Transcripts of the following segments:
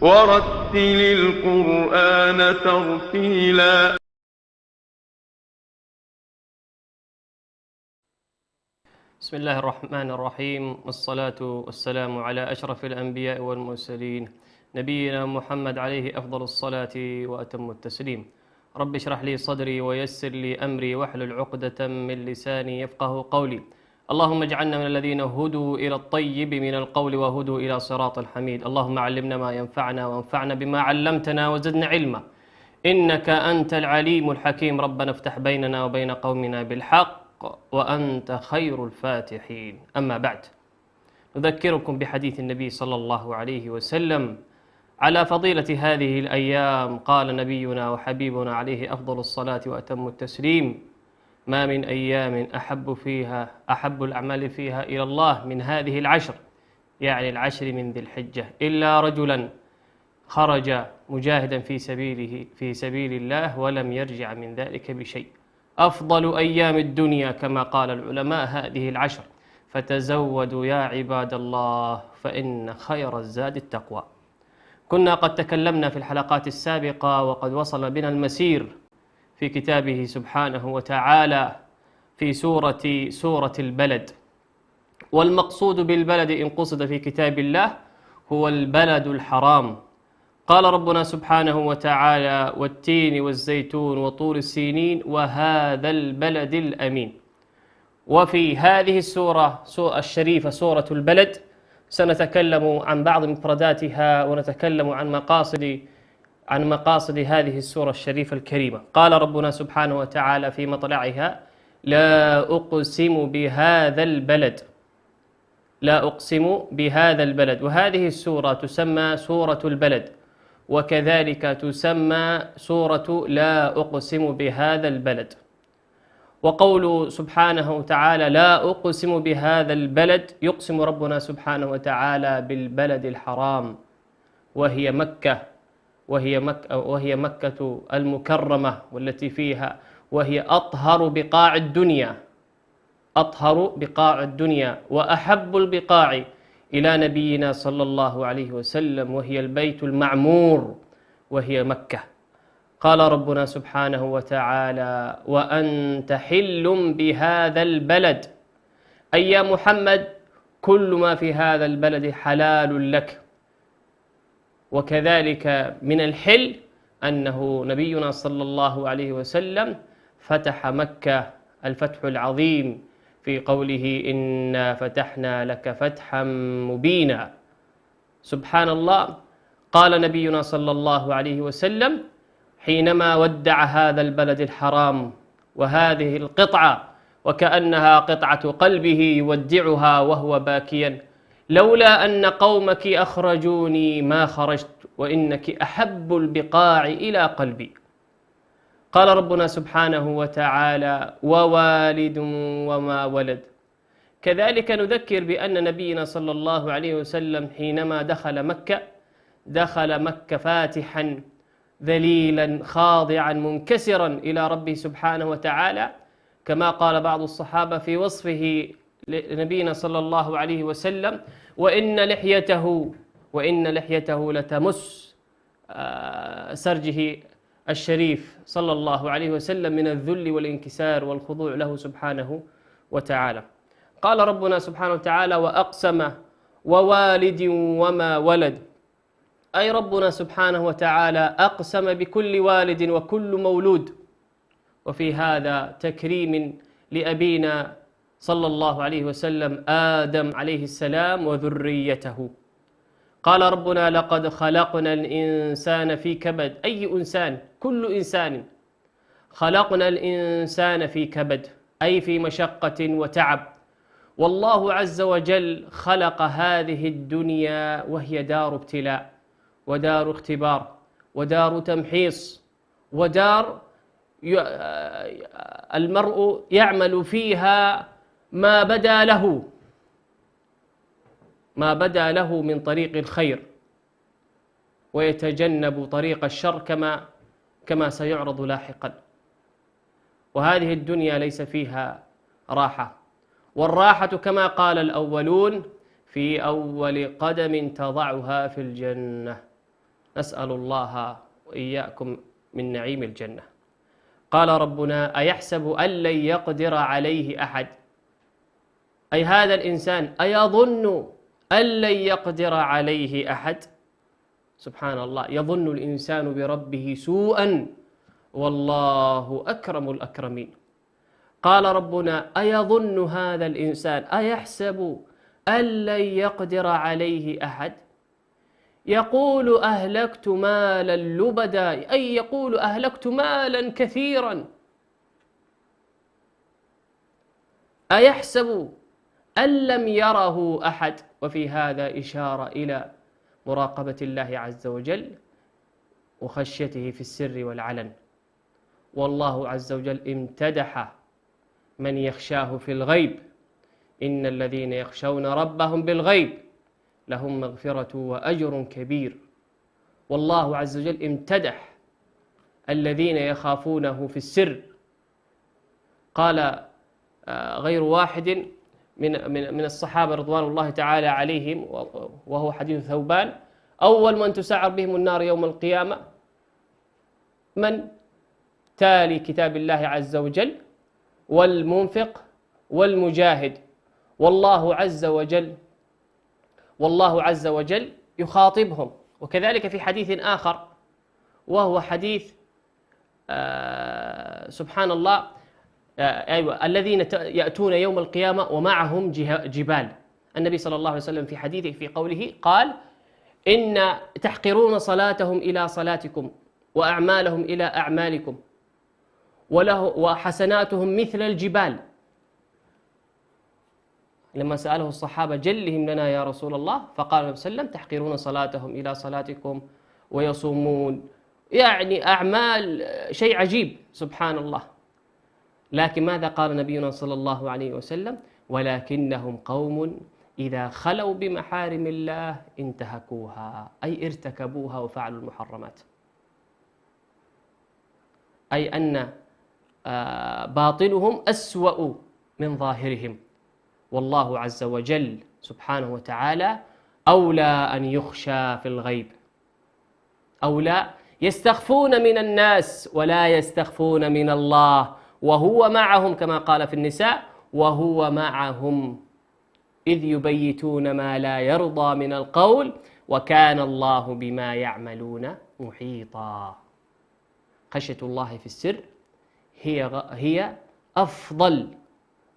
ورتل القرآن ترتيلا. بسم الله الرحمن الرحيم، والصلاة والسلام على أشرف الأنبياء والمرسلين نبينا محمد عليه أفضل الصلاة وأتم التسليم. رب اشرح لي صدري ويسر لي أمري واحلل عقدة من لساني يفقه قولي. اللهم اجعلنا من الذين هدوا إلى الطيب من القول وهدوا إلى صراط الحميد. اللهم علمنا ما ينفعنا وانفعنا بما علمتنا وزدنا علما، إنك أنت العليم الحكيم. ربنا افتح بيننا وبين قومنا بالحق وأنت خير الفاتحين. أما بعد، نذكركم بحديث النبي صلى الله عليه وسلم على فضيلة هذه الأيام. قال نبينا وحبيبنا عليه أفضل الصلاة وأتم التسليم: ما من أيام أحب الأعمال فيها إلى الله من هذه العشر، يعني العشر من ذي الحجة، إلا رجلا خرج مجاهدا في سبيل الله ولم يرجع من ذلك بشيء. أفضل أيام الدنيا كما قال العلماء هذه العشر، فتزودوا يا عباد الله فإن خير الزاد التقوى. كنا قد تكلمنا في الحلقات السابقة وقد وصل بنا المسير في كتابه سبحانه وتعالى في سورة البلد. والمقصود بالبلد إن قصد في كتاب الله هو البلد الحرام. قال ربنا سبحانه وتعالى: والتين والزيتون وطور السينين وهذا البلد الأمين. وفي هذه السورة الشريفة سورة البلد سنتكلم عن بعض مفرداتها ونتكلم عن مقاصد هذه السورة الشريفة الكريمة. قال ربنا سبحانه وتعالى في مطلعها: لا أقسم بهذا البلد. لا أقسم بهذا البلد. وهذه السورة تسمى سورة البلد، وكذلك تسمى سورة لا أقسم بهذا البلد. وقول سبحانه وتعالى لا أقسم بهذا البلد، يقسم ربنا سبحانه وتعالى بالبلد الحرام وهي مكة، وهي مكة المكرمة، والتي فيها وهي أطهر بقاع الدنيا وأحب البقاع إلى نبينا صلى الله عليه وسلم، وهي البيت المعمور وهي مكة. قال ربنا سبحانه وتعالى: وأنت حل بهذا البلد، أي يا محمد كل ما في هذا البلد حلال لك. وكذلك من الحل أنه نبينا صلى الله عليه وسلم فتح مكة الفتح العظيم في قوله: إنا فتحنا لك فتحا مبينا. سبحان الله. قال نبينا صلى الله عليه وسلم حينما ودع هذا البلد الحرام وهذه القطعة وكأنها قطعة قلبه يودعها وهو باكيا: لولا أن قومك أخرجوني ما خرجت وإنك أحب البقاع إلى قلبي. قال ربنا سبحانه وتعالى: ووالد وما ولد. كذلك نذكر بأن نبينا صلى الله عليه وسلم حينما دخل مكة فاتحا ذليلا خاضعا منكسرا إلى ربه سبحانه وتعالى، كما قال بعض الصحابة في وصفه لنبينا صلى الله عليه وسلم: وإن لحيته لتمس سرجه الشريف صلى الله عليه وسلم من الذل والانكسار والخضوع له سبحانه وتعالى. قال ربنا سبحانه وتعالى: وأقسم ووالد وما ولد، أي ربنا سبحانه وتعالى أقسم بكل والد وكل مولود. وفي هذا تكريم لأبينا صلى الله عليه وسلم آدم عليه السلام وذريته. قال ربنا: لقد خلقنا الإنسان في كبد، أي إنسان؟ كل إنسان. خلقنا الإنسان في كبد، أي في مشقة وتعب. والله عز وجل خلق هذه الدنيا وهي دار ابتلاء ودار اختبار ودار تمحيص ودار المرء يعمل فيها ما بدا له من طريق الخير، ويتجنب طريق الشر كما سيعرض لاحقا. وهذه الدنيا ليس فيها راحة، والراحة كما قال الأولون في أول قدم تضعها في الجنة. نسأل الله وإياكم من نعيم الجنة. قال ربنا: أيحسب أن لن يقدر عليه أحد، أي هذا الإنسان أيظن أن لن يقدر عليه أحد؟ سبحان الله، يظن الإنسان بربه سوءا والله أكرم الأكرمين. قال ربنا: أيظن هذا الإنسان أيحسب أن لن يقدر عليه أحد، يقول أهلكت مالا لبدا، أي يقول أهلكت مالا كثيرا. أيحسب أن لم يره أحد، وفي هذا إشارة إلى مراقبة الله عز وجل وخشيته في السر والعلن. والله عز وجل امتدح من يخشاه في الغيب: إن الذين يخشون ربهم بالغيب لهم مغفرة وأجر كبير. والله عز وجل امتدح الذين يخافونه في السر. قال غير واحد من الصحابة رضوان الله تعالى عليهم، وهو حديث ثوبان: أول من تسعر بهم النار يوم القيامة من تالي كتاب الله عز وجل والمنفق والمجاهد. والله عز وجل يخاطبهم. وكذلك في حديث آخر، وهو حديث سبحان الله، أيوة، الذين يأتون يوم القيامة ومعهم جبال. النبي صلى الله عليه وسلم في حديثه في قوله قال: إن تحقرون صلاتهم إلى صلاتكم وأعمالهم إلى أعمالكم وحسناتهم مثل الجبال. لما سأله الصحابة: جلهم لنا يا رسول الله، فقال النبي صلى الله عليه وسلم: تحقرون صلاتهم إلى صلاتكم ويصومون، يعني أعمال شيء عجيب سبحان الله. لكن ماذا قال نبينا صلى الله عليه وسلم؟ ولكنهم قوم إذا خلوا بمحارم الله انتهكوها، أي ارتكبوها وفعلوا المحرمات. أي أن باطنهم أسوأ من ظاهرهم. والله عز وجل سبحانه وتعالى أولى أن يخشى في الغيب، أولى. يستخفون من الناس ولا يستخفون من الله، وهو معهم كما قال في النساء: وهو معهم إذ يبيتون ما لا يرضى من القول وكان الله بما يعملون محيطا. خشية الله في السر هي أفضل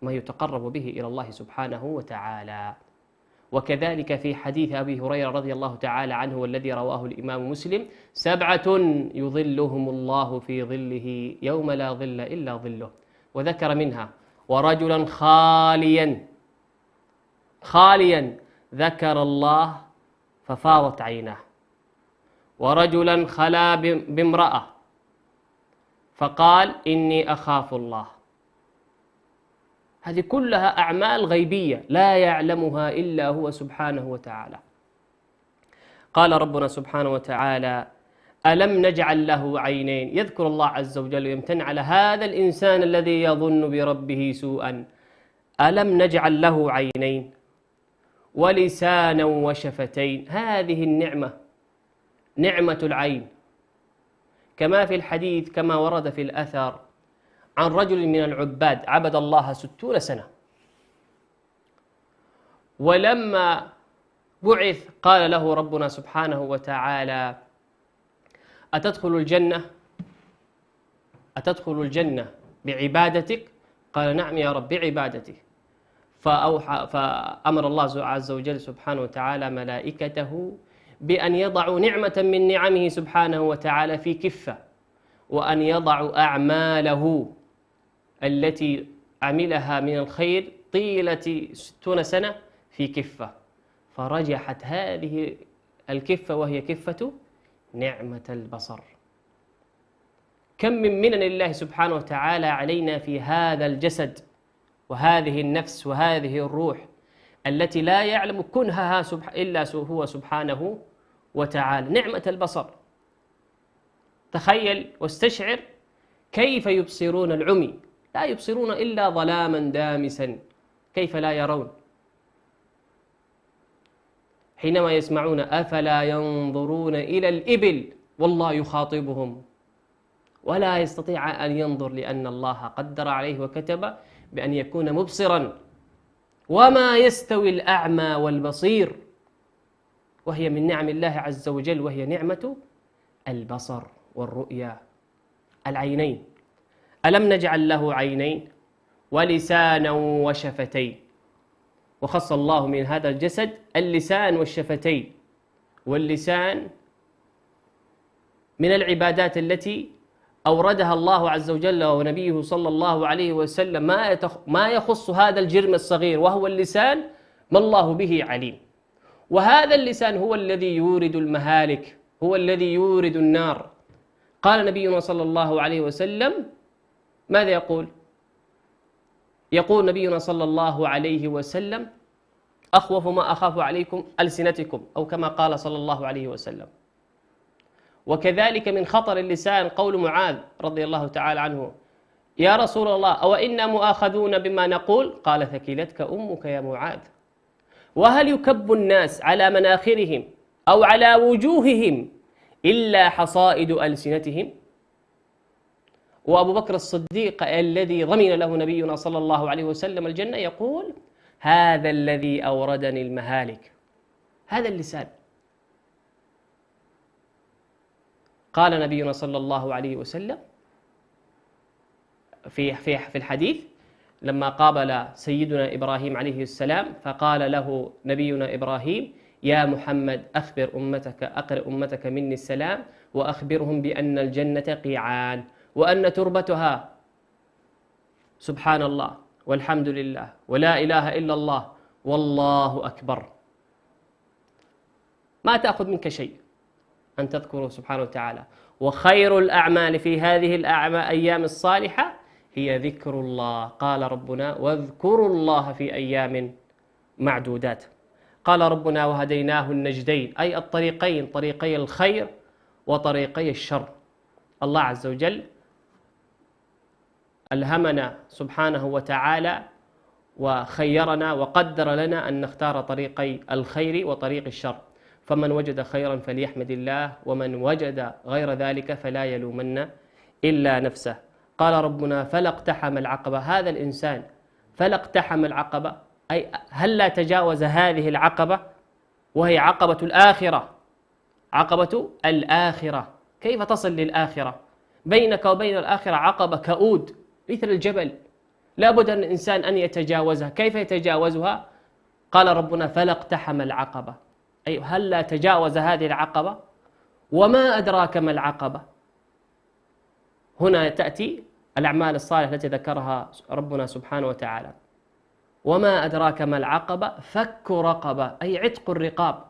ما يتقرب به إلى الله سبحانه وتعالى. وكذلك في حديث أبي هريرة رضي الله تعالى عنه والذي رواه الإمام مسلم: 7 يظلهم الله في ظله يوم لا ظل إلا ظله. وذكر منها: ورجلا خاليا ذكر الله ففاضت عيناه، ورجلا خلا بامرأة فقال إني أخاف الله. هذه كلها أعمال غيبية لا يعلمها إلا هو سبحانه وتعالى. قال ربنا سبحانه وتعالى: ألم نجعل له عينين. يذكر الله عز وجل ويمتن على هذا الإنسان الذي يظن بربه سوءا. ألم نجعل له عينين ولسانا وشفتين. هذه النعمة، نعمة العين، كما في الحديث كما ورد في الأثر عن رجل من العباد عبد الله 60 سنة، ولما بعث قال له ربنا سبحانه وتعالى: أتدخل الجنة بعبادتك؟ قال: نعم يا رب، بعبادتي. فأمر الله عز وجل سبحانه وتعالى ملائكته بأن يضعوا نعمة من نعمه سبحانه وتعالى في كفة، وأن يضعوا أعماله التي عملها من الخير طيلة 60 سنة في كفة، فرجحت هذه الكفة وهي كفة نعمة البصر. كم من منن الله سبحانه وتعالى علينا في هذا الجسد وهذه النفس وهذه الروح التي لا يعلم كنهها إلا هو سبحانه وتعالى. نعمة البصر، تخيل واستشعر كيف يبصرون العمي، لا يبصرون إلا ظلاما دامسا، كيف لا يرون؟ حينما يسمعون أفلا ينظرون إلى الإبل والله يخاطبهم، ولا يستطيع أن ينظر لأن الله قدر عليه وكتب بأن يكون مبصرا. وما يستوي الأعمى والبصير، وهي من نعم الله عز وجل، وهي نعمة البصر والرؤيا، العينين. ألم نجعل له عينين ولسانا وشفتين؟ وخص الله من هذا الجسد اللسان والشفتين. واللسان من العبادات التي أوردها الله عز وجل ونبيه صلى الله عليه وسلم ما يخص هذا الجرم الصغير، وهو اللسان، ما الله به عليم. وهذا اللسان هو الذي يورد المهالك، هو الذي يورد النار. قال نبينا صلى الله عليه وسلم ماذا يقول؟ يقول نبينا صلى الله عليه وسلم أخوف ما أخاف عليكم ألسنتكم، أو كما قال صلى الله عليه وسلم. وكذلك من خطر اللسان قول معاذ رضي الله تعالى عنه: يا رسول الله أو إنا مؤاخذون بما نقول؟ قال ثكلتك أمك يا معاذ. وهل يكب الناس على مناخرهم أو على وجوههم إلا حصائد ألسنتهم؟ وأبو بكر الصديق الذي ضمن له نبينا صلى الله عليه وسلم الجنة يقول: هذا الذي أوردني المهالك، هذا اللسان. قال نبينا صلى الله عليه وسلم في الحديث لما قابل سيدنا إبراهيم عليه السلام، فقال له نبينا إبراهيم: يا محمد أقرئ أمتك مني السلام وأخبرهم بأن الجنة قيعان وأن تربتها سبحان الله والحمد لله ولا إله إلا الله والله أكبر. ما تأخذ منك شيء أن تذكره سبحانه وتعالى. وخير الأعمال في هذه الأيام الصالحة هي ذكر الله. قال ربنا: واذكروا الله في أيام معدودات. قال ربنا: وهديناه النجدين، أي الطريقين، طريقي الخير وطريقي الشر. الله عز وجل ألهمنا سبحانه وتعالى وخيرنا وقدر لنا أن نختار طريقي الخير وطريق الشر، فمن وجد خيرا فليحمد الله، ومن وجد غير ذلك فلا يلومن إلا نفسه. قال ربنا: فلا اقتحم العقبة. هذا الإنسان فلا اقتحم العقبة، أي هل لا تجاوز هذه العقبة وهي عقبة الآخرة. عقبة الآخرة، كيف تصل للآخرة؟ بينك وبين الآخرة عقبة كؤود مثل الجبل، لا بد أن الإنسان أن يتجاوزها. كيف يتجاوزها؟ قال ربنا: فلا اقتحم العقبة، أي هل لا تجاوز هذه العقبة؟ وما أدراك ما العقبة. هنا تأتي الأعمال الصالحة التي ذكرها ربنا سبحانه وتعالى. وما أدراك ما العقبة، فك رقبة، أي عتق الرقاب،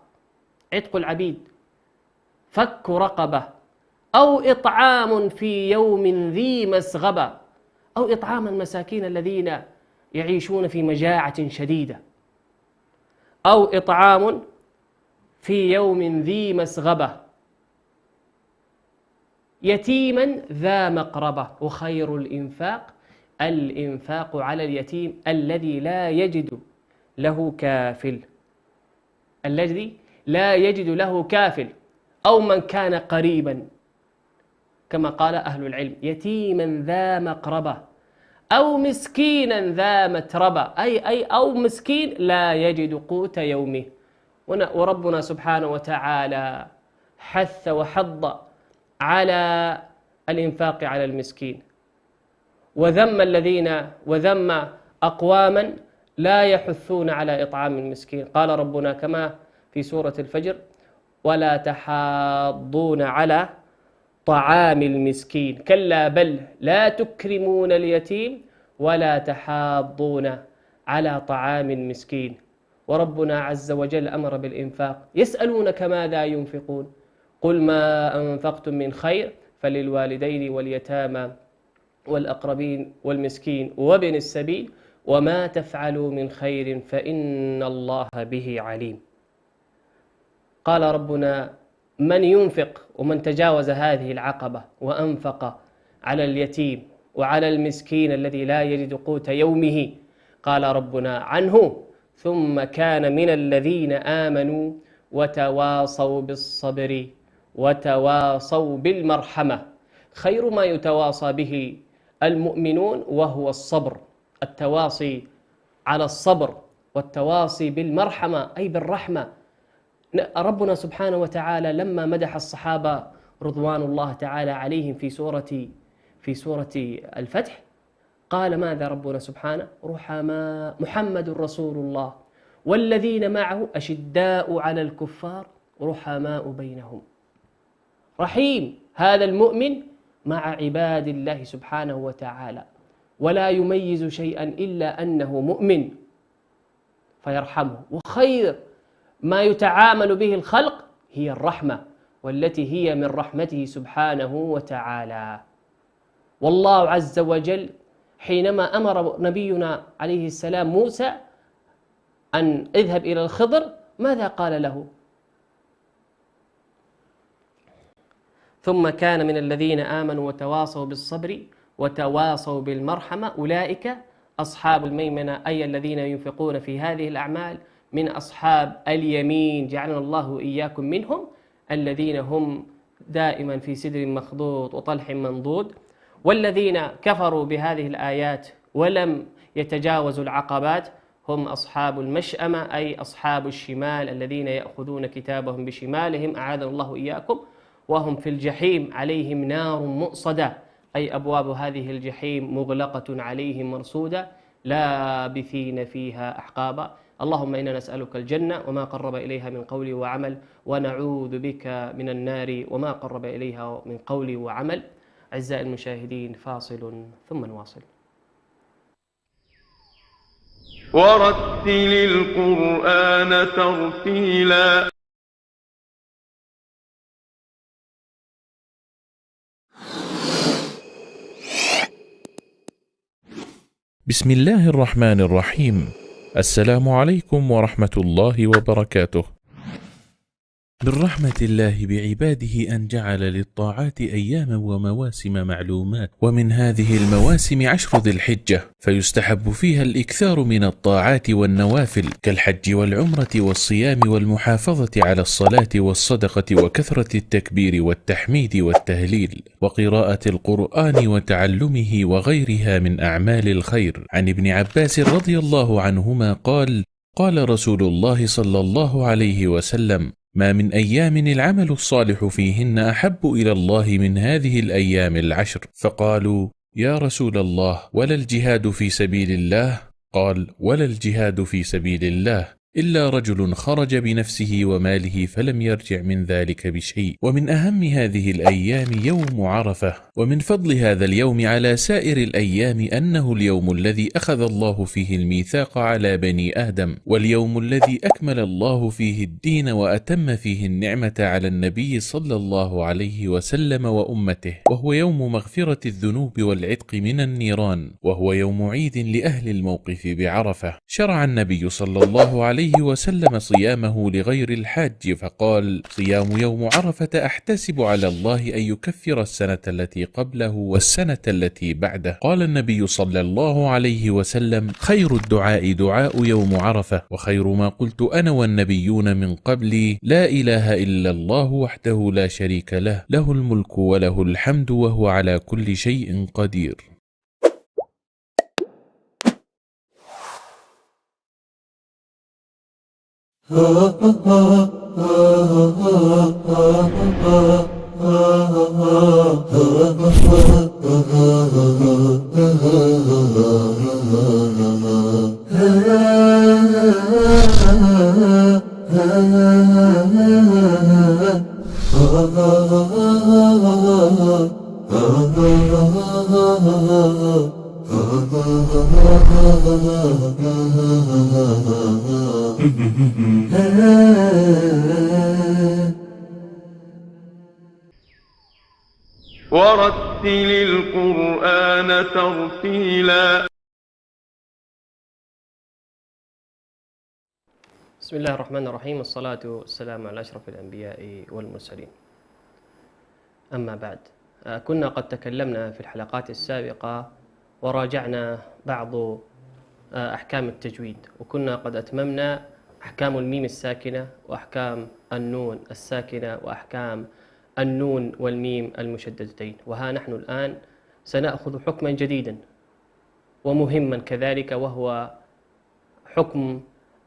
عتق العبيد. فك رقبة أو إطعام في يوم ذي مسغبة، أو إطعام المساكين الذين يعيشون في مجاعة شديدة، أو إطعام في يوم ذي مسغبة، يتيما ذا مقربة. وخير الإنفاق على اليتيم الذي لا يجد له كافل، الذي لا يجد له كافل، أو من كان قريبا، كما قال أهل العلم: يتيما ذا مقربة، أو مسكينا ذا متربة، أو مسكين لا يجد قوت يومه. وربنا سبحانه وتعالى حث وحض على الإنفاق على المسكين، وذم أقواما لا يحثون على إطعام المسكين. قال ربنا كما في سورة الفجر: ولا تحاضون على طعام المسكين، كلا بل لا تكرمون اليتيم ولا تحاضون على طعام المسكين. وربنا عز وجل أمر بالإنفاق، يسألونك ماذا ينفقون قل ما أنفقتم من خير فللوالدين واليتامى والأقربين والمسكين وابن السبيل وما تفعلوا من خير فإن الله به عليم. قال ربنا: من ينفق ومن تجاوز هذه العقبة وأنفق على اليتيم وعلى المسكين الذي لا يجد قوت يومه، قال ربنا عنه: ثم كان من الذين آمنوا وتواصوا بالصبر وتواصوا بالمرحمة. خير ما يتواصى به المؤمنون وهو الصبر، التواصي على الصبر والتواصي بالمرحمة أي بالرحمة. ربنا سبحانه وتعالى لما مدح الصحابة رضوان الله تعالى عليهم في سورة الفتح قال ماذا ربنا سبحانه؟ رحماء، محمد رسول الله والذين معه أشداء على الكفار رحماء بينهم. رحيم هذا المؤمن مع عباد الله سبحانه وتعالى، ولا يميز شيئا إلا أنه مؤمن فيرحمه. وخير ما يتعامل به الخلق هي الرحمة، والتي هي من رحمته سبحانه وتعالى. والله عز وجل حينما أمر نبينا عليه السلام موسى أن اذهب إلى الخضر ماذا قال له؟ ثم كان من الذين آمنوا وتواصوا بالصبر وتواصوا بالمرحمة أولئك أصحاب الميمنة، أي الذين ينفقون في هذه الأعمال من أصحاب اليمين، جعلنا الله وإياكم منهم، الذين هم دائما في سدر مخضود وطلح منضود. والذين كفروا بهذه الآيات ولم يتجاوزوا العقبات هم أصحاب المشأمة، أي أصحاب الشمال الذين يأخذون كتابهم بشمالهم، أعاذنا الله وإياكم، وهم في الجحيم عليهم نار مؤصدة، أي أبواب هذه الجحيم مغلقة عليهم مرصودة لابثين فيها أحقابا. اللهم إنا نسألك الجنة وما قرب إليها من قول وعمل، ونعوذ بك من النار وما قرب إليها من قول وعمل. أعزائي المشاهدين، فاصل ثم نواصل. ورتل القرآن ترتيلا. بسم الله الرحمن الرحيم. السلام عليكم ورحمة الله وبركاته. من رحمة الله بعباده أن جعل للطاعات أياما ومواسم معلومات، ومن هذه المواسم 10 ذي الحجة، فيستحب فيها الإكثار من الطاعات والنوافل كالحج والعمرة والصيام والمحافظة على الصلاة والصدقة وكثرة التكبير والتحميد والتهليل وقراءة القرآن وتعلمه وغيرها من أعمال الخير. عن ابن عباس رضي الله عنهما قال: قال رسول الله صلى الله عليه وسلم: ما من أيام العمل الصالح فيهن أحب إلى الله من هذه الأيام 10. فقالوا: يا رسول الله، ولا الجهاد في سبيل الله؟ قال: ولا الجهاد في سبيل الله إلا رجل خرج بنفسه وماله فلم يرجع من ذلك بشيء. ومن أهم هذه الأيام يوم عرفة. ومن فضل هذا اليوم على سائر الأيام أنه اليوم الذي أخذ الله فيه الميثاق على بني آدم، واليوم الذي أكمل الله فيه الدين وأتم فيه النعمة على النبي صلى الله عليه وسلم وأمته، وهو يوم مغفرة الذنوب والعتق من النيران، وهو يوم عيد لأهل الموقف بعرفة. شرع النبي صلى الله عليه وسلم صيامه لغير الحاج، فقال: صيام يوم عرفة أحتسب على الله أن يكفر السنة التي قبله والسنة التي بعده. قال النبي صلى الله عليه وسلم: خير الدعاء دعاء يوم عرفة، وخير ما قلت أنا والنبيون من قبلي لا إله إلا الله وحده لا شريك له، له الملك وله الحمد وهو على كل شيء قدير. ورتل القرآن ترتيلا. بسم الله الرحمن الرحيم، والصلاة والسلام على أشرف الأنبياء والمرسلين. أما بعد، كنا قد تكلمنا في الحلقات السابقة وراجعنا بعض أحكام التجويد، وكنا قد أتممنا أحكام الميم الساكنة وأحكام النون الساكنة وأحكام النون والميم المشددتين. وها نحن الآن سنأخذ حكما جديدا ومهما كذلك، وهو حكم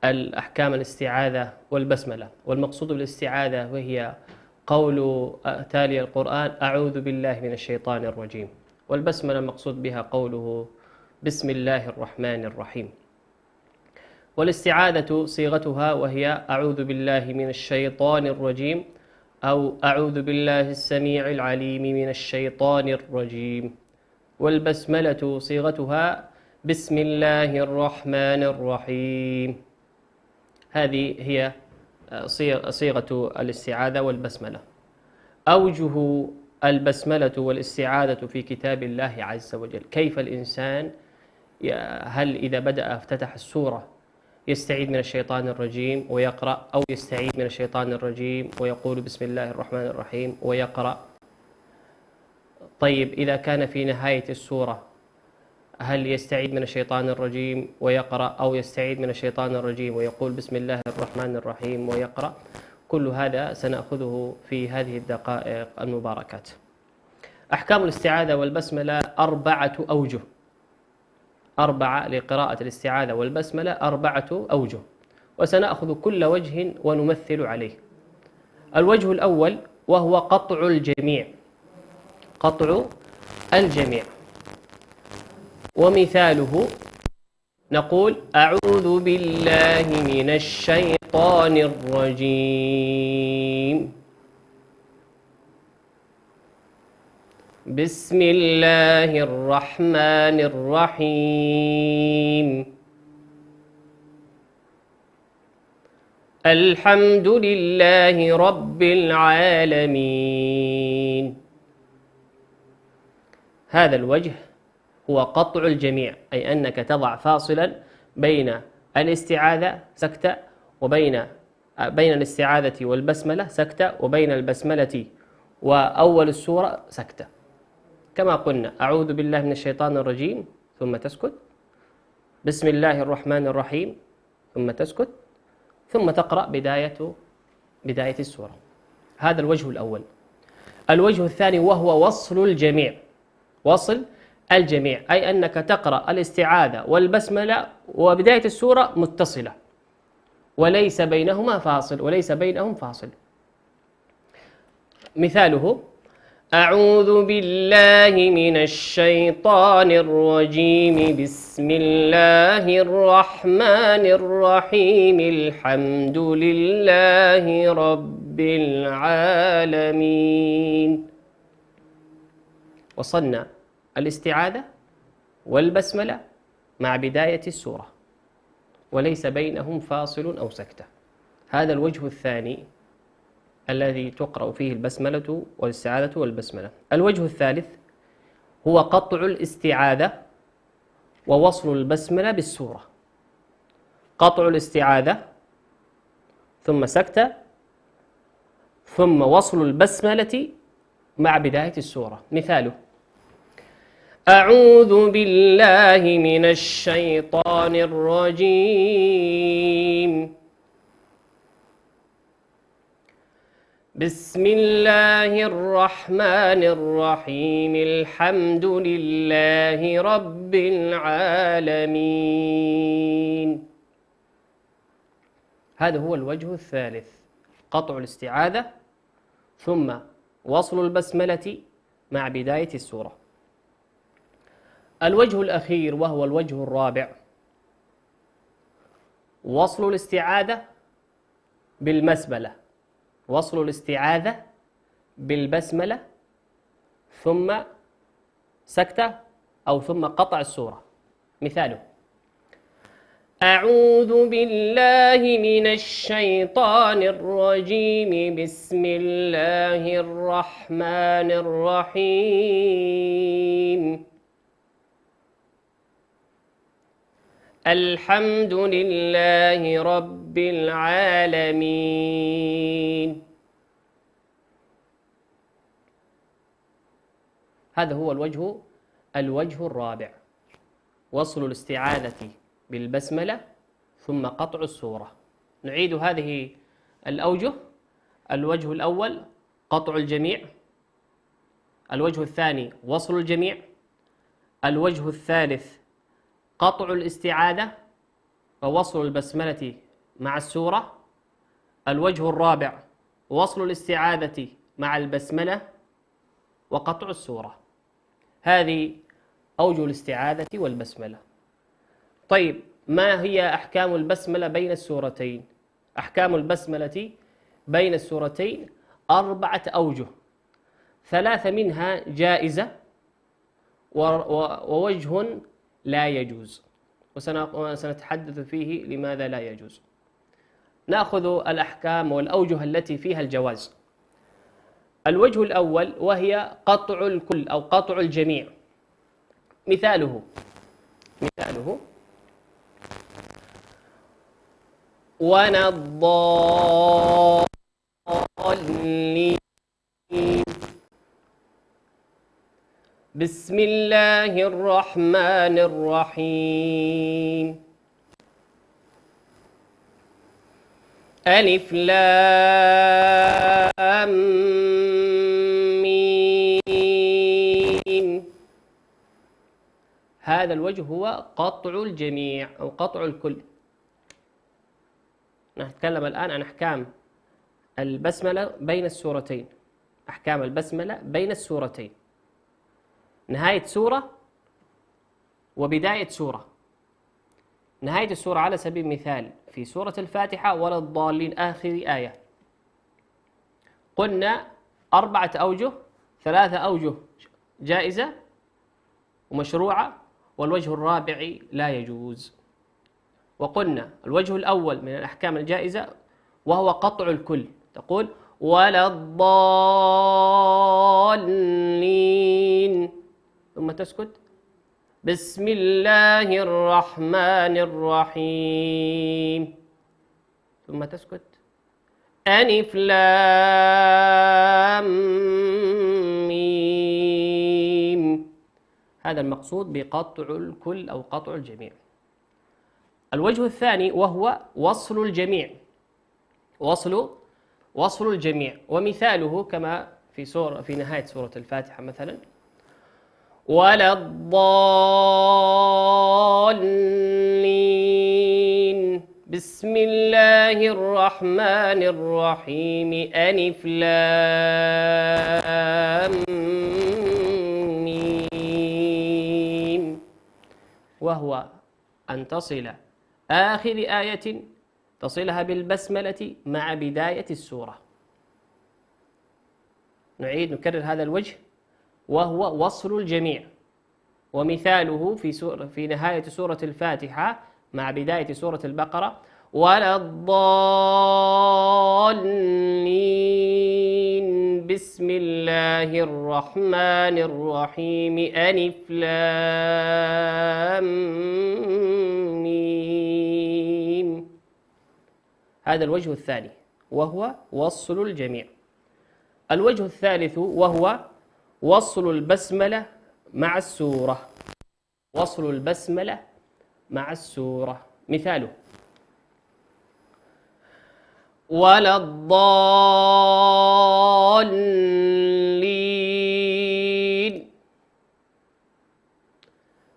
الأحكام الاستعاذة والبسملة. والمقصود بالاستعاذة وهي قول تالي القرآن: أعوذ بالله من الشيطان الرجيم. والبسملة المقصود بها قوله: بسم الله الرحمن الرحيم. والاستعاذة صيغتها وهي: أعوذ بالله من الشيطان الرجيم، أو أعوذ بالله السميع العليم من الشيطان الرجيم. والبسملة صيغتها: بسم الله الرحمن الرحيم. هذه هي صيغة الاستعاذة والبسملة. أوجه البسملة والاستعاذة في كتاب الله عز وجل: كيف الإنسان هل إذا بدأ افتتح السورة يستعيذ من الشيطان الرجيم ويقرأ، أو يستعيذ من الشيطان الرجيم ويقول بسم الله الرحمن الرحيم ويقرأ؟ طيب، إذا كان في نهاية السورة هل يستعيذ من الشيطان الرجيم ويقرأ، أو يستعيذ من الشيطان الرجيم ويقول بسم الله الرحمن الرحيم ويقرأ؟ كل هذا سنأخذه في هذه الدقائق المباركات. أحكام الاستعاذة والبسملة 4 أوجه، 4 لقراءة الاستعاذة والبسملة، 4 أوجه، وسنأخذ كل وجه ونمثل عليه. الوجه الأول وهو قطع الجميع، قطع الجميع. ومثاله نقول: أعوذ بالله من الشيطان الرجيم، بسم الله الرحمن الرحيم، الحمد لله رب العالمين. هذا الوجه هو قطع الجميع، أي أنك تضع فاصلا بين الاستعاذة سكتة، وبين الاستعاذة والبسملة سكتة، وبين البسملة وأول السورة سكتة. كما قلنا: أعوذ بالله من الشيطان الرجيم ثم تسكت، بسم الله الرحمن الرحيم ثم تسكت، ثم تقرأ بداية السورة. هذا الوجه الأول. الوجه الثاني وهو وصل الجميع، وصل الجميع، أي أنك تقرأ الاستعاذة والبسملة وبداية السورة متصلة، وليس بينهما فاصل، وليس بينهم فاصل. مثاله: أعوذ بالله من الشيطان الرجيم، بسم الله الرحمن الرحيم، الحمد لله رب العالمين. وصلنا الاستعاذة والبسملة مع بداية السورة، وليس بينهم فاصل أو سكتة. هذا الوجه الثاني الذي تقرأ فيه البسملة والاستعاذة والبسملة. الوجه الثالث هو قطع الاستعاذة ووصل البسملة بالسورة. قطع الاستعاذة ثم سكتة، ثم وصل البسملة مع بداية السورة. مثاله: أعوذ بالله من الشيطان الرجيم، بسم الله الرحمن الرحيم، الحمد لله رب العالمين. هذا هو الوجه الثالث: قطع الاستعاذة ثم وصل البسملة مع بداية السورة. الوجه الأخير وهو الوجه الرابع: وصل الاستعاذة بالبسملة، وصل الاستعاذة بالبسملة ثم سكتة، أو ثم قطع السورة. مثاله: أعوذ بالله من الشيطان الرجيم، بسم الله الرحمن الرحيم، الحمد لله رب العالمين. هذا هو الوجه الرابع، وصل الاستعاذة بالبسملة ثم قطع السورة. نعيد هذه الأوجه: الوجه الأول قطع الجميع، الوجه الثاني وصل الجميع، الوجه الثالث قطع الاستعاذة ووصل البسملة مع السورة، الوجه الرابع وصل الاستعاذة مع البسملة وقطع السورة. هذه أوجه الاستعاذة والبسملة. طيب، ما هي أحكام البسملة بين السورتين؟ أحكام البسملة بين السورتين 4 أوجه، 3 منها جائزة ووجه لا يجوز، وسنتحدث فيه لماذا لا يجوز. نأخذ الأحكام والأوجه التي فيها الجواز. الوجه الأول وهي قطع الكل أو قطع الجميع. مثاله ولا الضالين، بسم الله الرحمن الرحيم، ألف لام ميم. هذا الوجه هو قطع الجميع أو قطع الكل. نتكلم الآن عن أحكام البسملة بين السورتين. أحكام البسملة بين السورتين: نهاية سورة وبداية سورة. نهاية السورة على سبيل المثال في سورة الفاتحة ولا الضالين آخر آية، قلنا 4 أوجه، 3 أوجه جائزة ومشروعة، والوجه الرابع لا يجوز. وقلنا الوجه الأول من الأحكام الجائزة وهو قطع الكل، تقول ولا الضالين ثم تسكت، بسم الله الرحمن الرحيم ثم تسكت، ألف لام ميم. هذا المقصود بقطع الكل أو قطع الجميع. الوجه الثاني وهو وصل الجميع، وصل الجميع، ومثاله كما في نهاية سورة الفاتحة مثلا: ولا الضالين، بسم الله الرحمن الرحيم، ألف لام ميم. وهو أن تصل آخر آية تصلها بالبسملة مع بداية السورة. نكرر هذا الوجه وهو وصل الجميع، ومثاله في نهاية سورة الفاتحة مع بداية سورة البقرة: ولا الضالين، بسم الله الرحمن الرحيم، ألف لام ميم. هذا الوجه الثاني وهو وصل الجميع. الوجه الثالث وهو وصل البسملة مع السورة، وصل البسملة مع السورة. مثاله: ولا الضالين،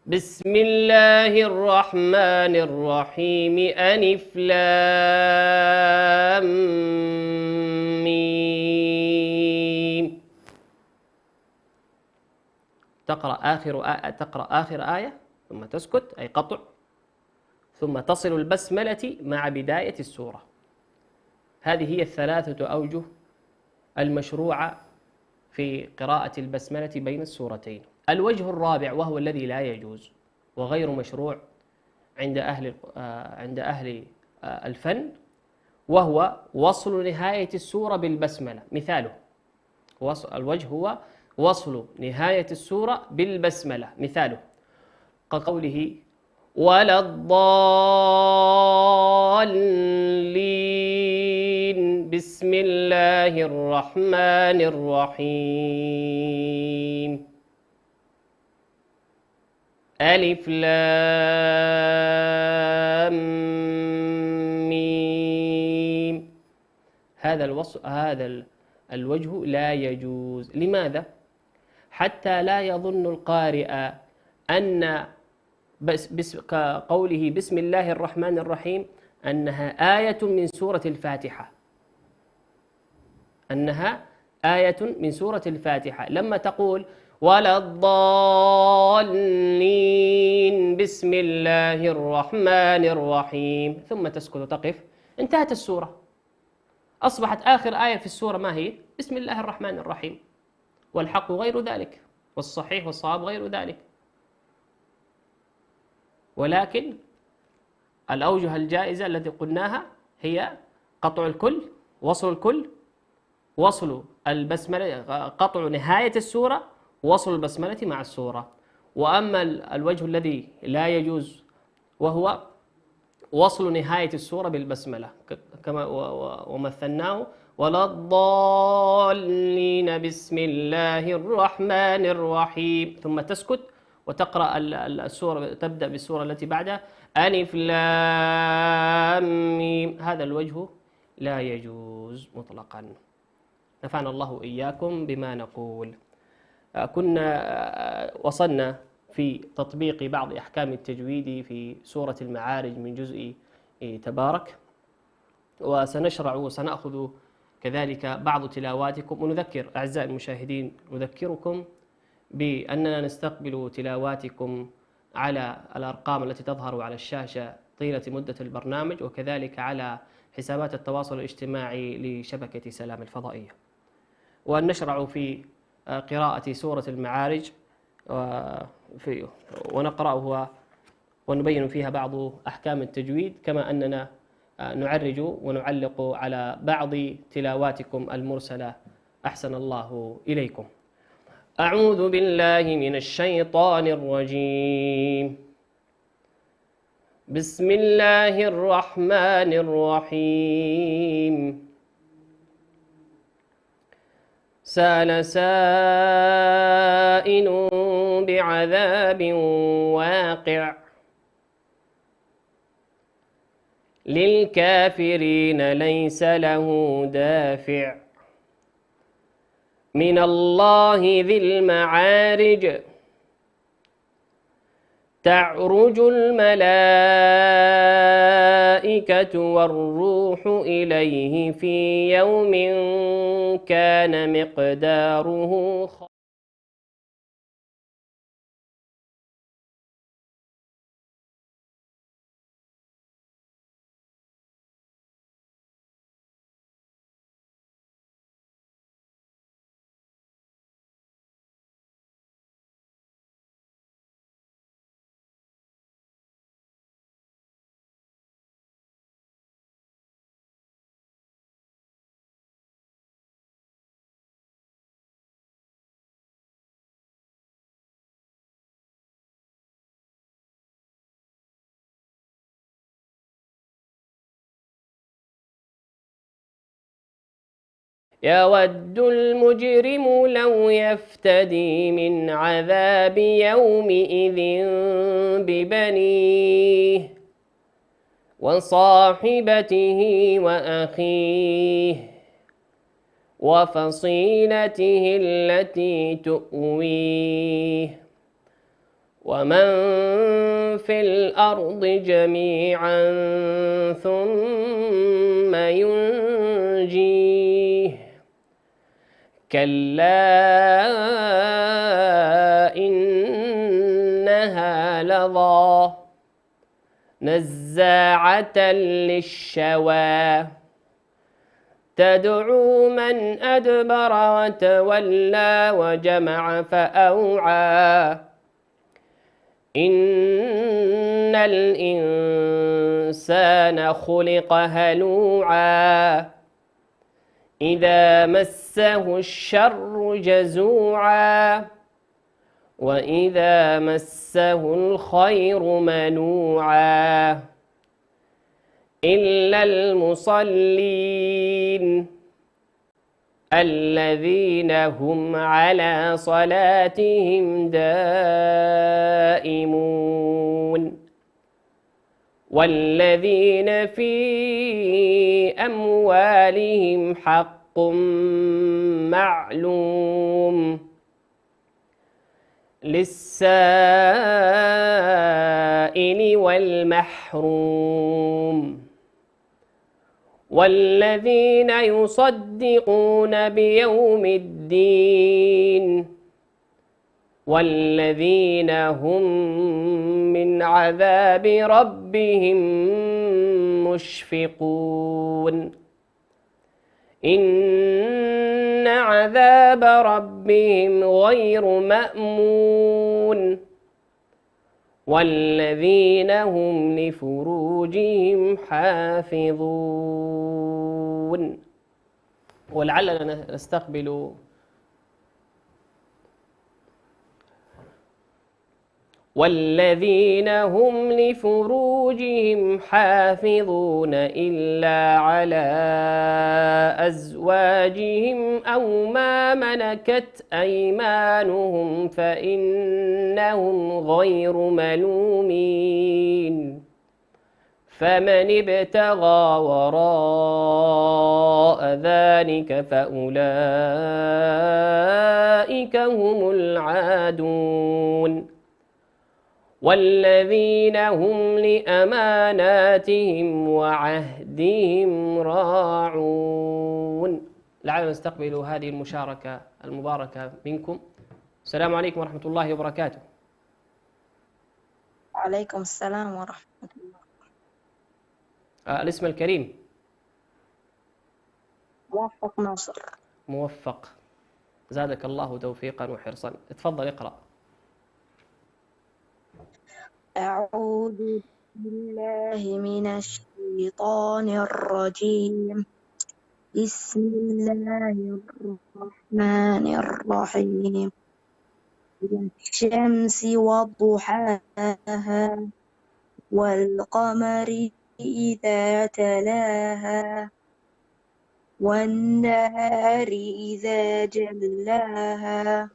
بسم الله الرحمن الرحيم، ألف لام ميم. تقرأ آخر آية ثم تسكت، أي قطع، ثم تصل البسملة مع بداية السورة. هذه هي 3 أوجه المشروعة في قراءة البسملة بين السورتين. الوجه الرابع وهو الذي لا يجوز، وغير مشروع عند أهل الفن، وهو وصل نهاية السورة بالبسملة. مثاله الوجه هو وصل نهاية السورة بالبسملة. مثاله كقوله ولا الضالين بسم الله الرحمن الرحيم ألف لام ميم. هذا الوجه لا يجوز. لماذا؟ حتى لا يظن القارئ أن كقوله بسم الله الرحمن الرحيم أنها آية من سورة الفاتحة، أنها آية من سورة الفاتحة. لما تقول ولا الضالين بسم الله الرحمن الرحيم ثم تسكت وتقف، انتهت السورة، أصبحت آخر آية في السورة ما هي؟ بسم الله الرحمن الرحيم. والحق غير ذلك، والصحيح والصواب غير ذلك. ولكن الأوجه الجائزة التي قلناها هي قطع الكل، وصل الكل، وصل البسملة، قطع نهاية السورة، وصل البسملة مع السورة. وأما الوجه الذي لا يجوز وهو وصل نهاية السورة بالبسملة كما ومثلناه ولا الضالين بسم الله الرحمن الرحيم ثم تسكت وتقرأ السورة، تبدأ بالسورة التي بعدها ألف لام ميم. هذا الوجه لا يجوز مطلقا. نفعنا الله إياكم بما نقول. كنا وصلنا في تطبيق بعض أحكام التجويد في سورة المعارج من جزء تبارك، وسنشرع وسنأخذ كذلك بعض تلاواتكم. ونذكر أعزائي المشاهدين، نذكركم بأننا نستقبل تلاواتكم على الأرقام التي تظهر على الشاشة طيلة مدة البرنامج، وكذلك على حسابات التواصل الاجتماعي لشبكة سلام الفضائية. ونشرع في قراءة سورة المعارج ونقرأها ونبين فيها بعض أحكام التجويد، كما أننا نعرج ونعلق على بعض تلاواتكم المرسلة. أحسن الله إليكم. أعوذ بالله من الشيطان الرجيم. بسم الله الرحمن الرحيم. سأل سائل بعذاب واقع للكافرين ليس له دافع من الله ذي المعارج تعرج الملائكة والروح إليه في يوم كان مقداره يود المجرم لو يفتدي من عذاب يومئذ ببنيه وصاحبته وأخيه وفصيلته التي تؤويه ومن في الأرض جميعا ثم ينجيه كلا إنها لظى نزاعة للشوى تدعو من أدبر وتولى وجمع فأوعى إن الإنسان خلق هلوعا إذا مسه الشر جزوعا وإذا مسه الخير منوعا إلا المصلين الذين هم على صلاتهم دائمون والذين في أموالهم حق معلوم للسائل والمحروم والذين يصدقون بيوم الدين والذين هم من عذاب ربهم مشفقون إن عذاب ربهم غير مأمون والذين هم لفروجهم حافظون. ولعلنا نستقبل والذين هم لفروجهم حافظون إلا على أزواجهم أو ما ملكت أيمانهم فإنهم غير ملومين فمن ابتغى وراء ذلك فأولئك هم العادون والذين هم لأماناتهم وعهدهم راعون. لعلنا نستقبل هذه المشاركة المباركة منكم. السلام عليكم ورحمة الله وبركاته. وعليكم السلام ورحمة الله. الاسم الكريم؟ موفق ناصر. موفق، زادك الله توفيقا وحرصا. تفضل اقرأ. أعوذ بالله من الشيطان الرجيم. بسم الله الرحمن الرحيم. والشمس وضحاها والقمر إذا تلاها والنهار إذا جلاها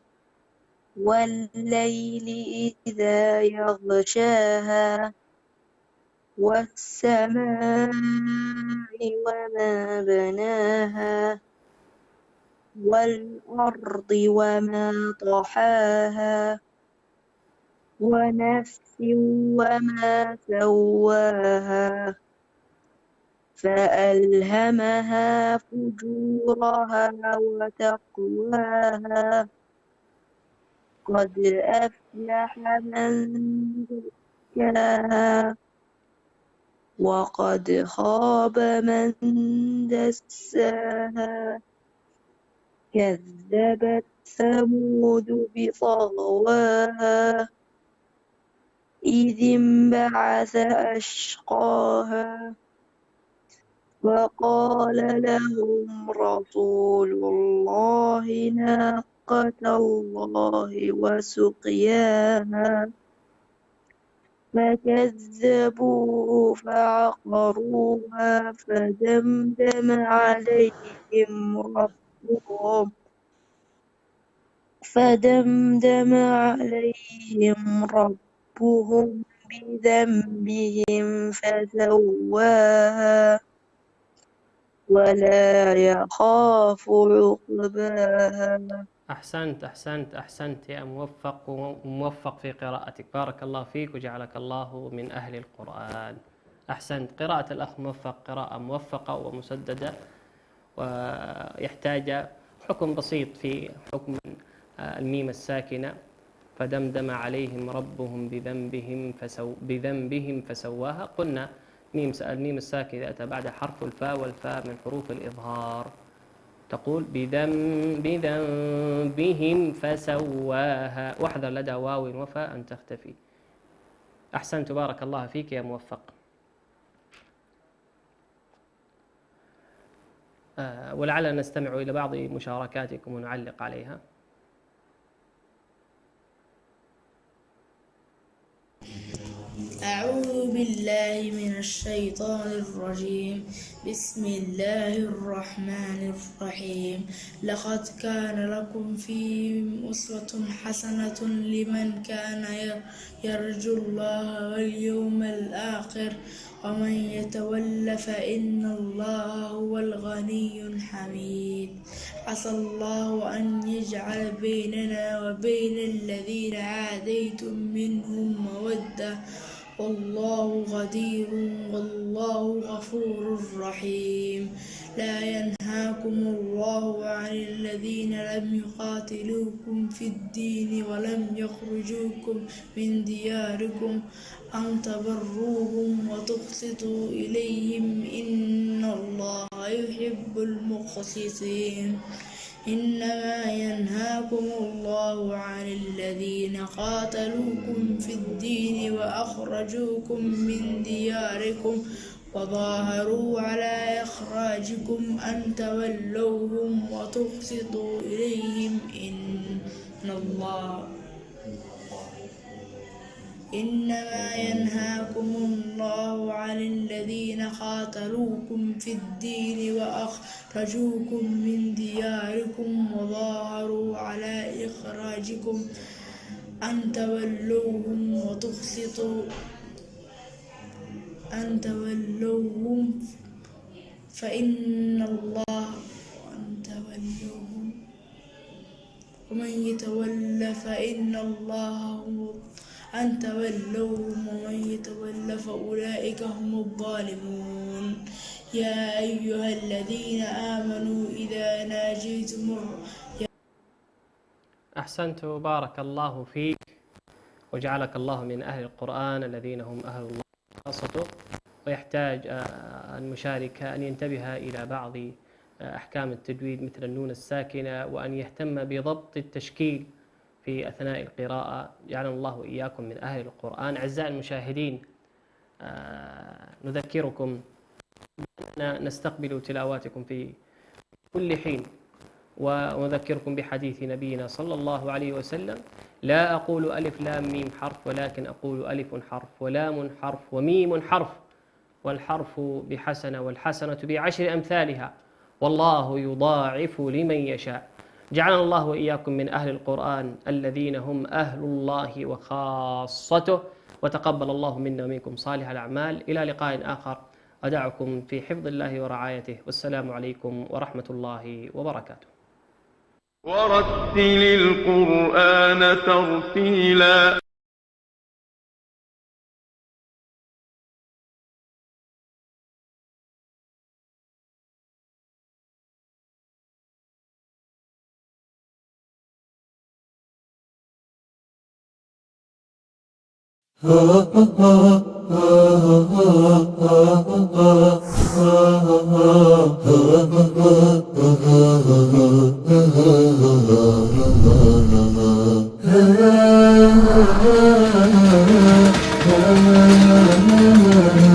والليل إذا يغشاها والسماء وما بناها والأرض وما طحاها ونفس وما سواها فألهمها فجورها وتقواها قد أفلح من زكاها وقد خاب من دساها كذبت ثمود بطغواها إذ انبعث أشقاها وقال لهم رسول الله ناقة الله وسقياها فكذبوه فعقروها فدمدم عليهم ربهم بذنبهم فسواها ولا يخاف عقباها. أحسنت يا موفق، وموفق في قراءتك. بارك الله فيك وجعلك الله من أهل القرآن. أحسنت. قراءة الأخ موفق قراءة موفقة ومسددة، ويحتاج حكم بسيط في حكم الميم الساكنة. فدمدم عليهم ربهم بذنبهم فسواها. قلنا الميم الساكنة إذا أتى بعد حرف الفاء، والفاء من حروف الإظهار، تقول بذنبهم فسواها، واحذر لدى واو وفاء أن تختفي. أحسنت، بارك الله فيك يا موفق. ولعلنا نستمع إلى بعض مشاركاتكم ونعلق عليها. أعوذ بالله من الشيطان الرجيم. بسم الله الرحمن الرحيم. لقد كان لكم فيهم أسوة حسنة لمن كان يرجو الله واليوم الآخر ومن يتول فإن الله هو الغني الحميد. عسى الله أن يجعل بيننا وبين الذين عاديتم منهم مودة والله قدير والله غفور رحيم. لا ينهاكم الله عن الذين لم يقاتلوكم في الدين ولم يخرجوكم من دياركم أن تبروهم وتقسطوا إليهم إن الله يحب المقسطين. إنما ينهاكم الله عن الذين قاتلوكم في الدين وأخرجوكم من دياركم وظاهروا على إخراجكم أن تولوهم وتقسطوا إليهم إنما ينهاكم الله عن الذين قاتلوكم في الدين وأخرجوكم من دياركم وظاهروا على إخراجكم أن تولوهم فإن الله ومن يتول فإن الله أن تولوهم ومن يتول فأولئك هم الظالمون. يا أيها الذين آمنوا إذا ناجيتم أحسنت، بارك الله فيك وجعلك الله من أهل القرآن الذين هم أهل الله خاصته. ويحتاج المشارك أن ينتبه إلى بعض أحكام التجويد مثل النون الساكنة، وأن يهتم بضبط التشكيل في أثناء القراءة. جعلنا الله وإياكم من أهل القرآن. أعزائي المشاهدين، نذكركم أننا نستقبل تلاواتكم في كل حين، ونذكركم بحديث نبينا صلى الله عليه وسلم: لا أقول ألف لام ميم حرف، ولكن أقول ألف حرف ولام حرف وميم حرف، والحرف بحسنة والحسنة بعشر أمثالها، والله يضاعف لمن يشاء. جعلنا الله وإياكم من أهل القرآن الذين هم أهل الله وخاصته، وتقبل الله منا ومنكم صالح الأعمال. إلى لقاء آخر، أدعكم في حفظ الله ورعايته، والسلام عليكم ورحمة الله وبركاته. ورتل القرآن ترتيلا.